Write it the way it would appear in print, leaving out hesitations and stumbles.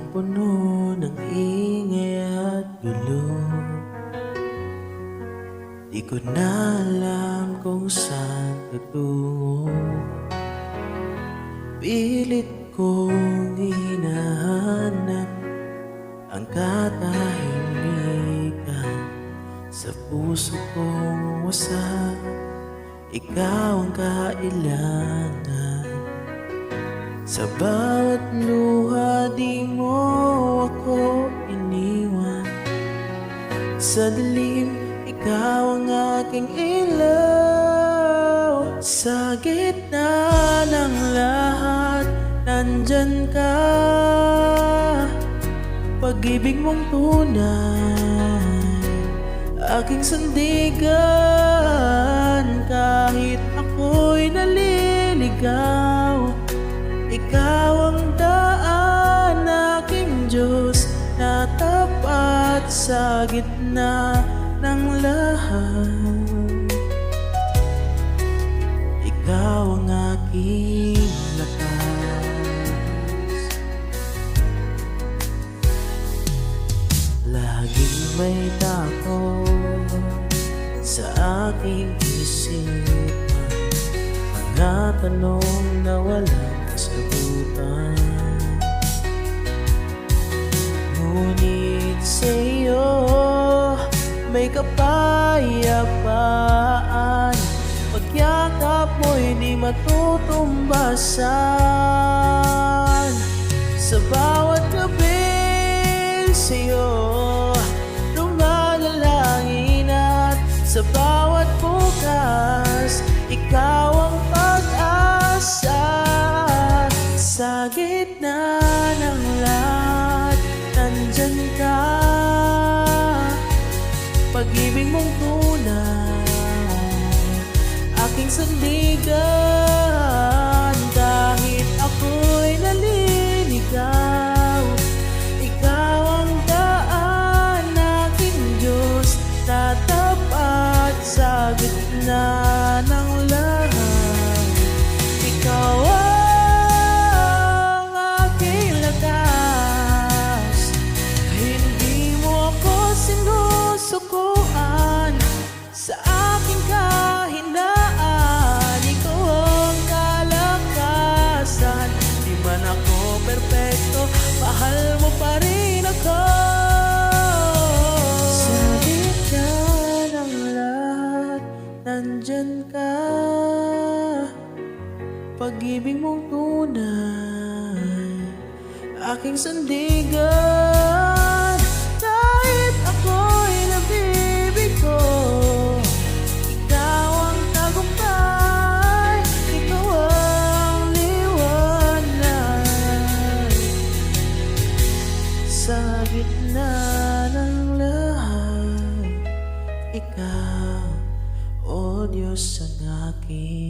puno ng ingay at gulo. Di ko na alam kung saan tutungo. Pilit kong hinahanap ang katahimikan sa puso kong wasak. Ikaw ang kailangan. Sa bawat luha di mo ako iniwan. Sa dilim, ikaw ang aking ilaw. Sa gitna ng lahat, nandyan ka. Pag-ibig mong tunay, aking sandigan. Kahit ako'y naliligaw, ikaw ang daan, aking Diyos na tapat sa gitna ng lahat. Ikaw ang aking lakas. Laging may takot sa aking isipan, mga tanong na walang kasagutan. Ngunit sa'yo may kapayapaan. Pagyakap mo'y di matutumbasan. Sa bawat gabi sa'yo lumalalangin, at sa bawat bukas ikaw ang pag-asa. Sa gitna ng lahat, nandyan ka. Pag-ibig mong tunay, aking sandigan. Kahit ako'y naliligaw, ikaw ang daan, aking Diyos na tapat sa gitna ng lahat. Ikaw ang aking lakas. Hindi mo ako sinusukuan sa aking kahinaan. Ikaw ang kalakasan. Di man ako perpekto, mahal mo pa rin ako. Sa gitna ng lahat, nandyan ka. Pag-ibig mong tunay, aking sandigan. Kahit ako'y nabibigo, ikaw ang tagumpay. Ikaw ang liwanag sa gitna ng lahat. Ikaw, O Diyos, ang aking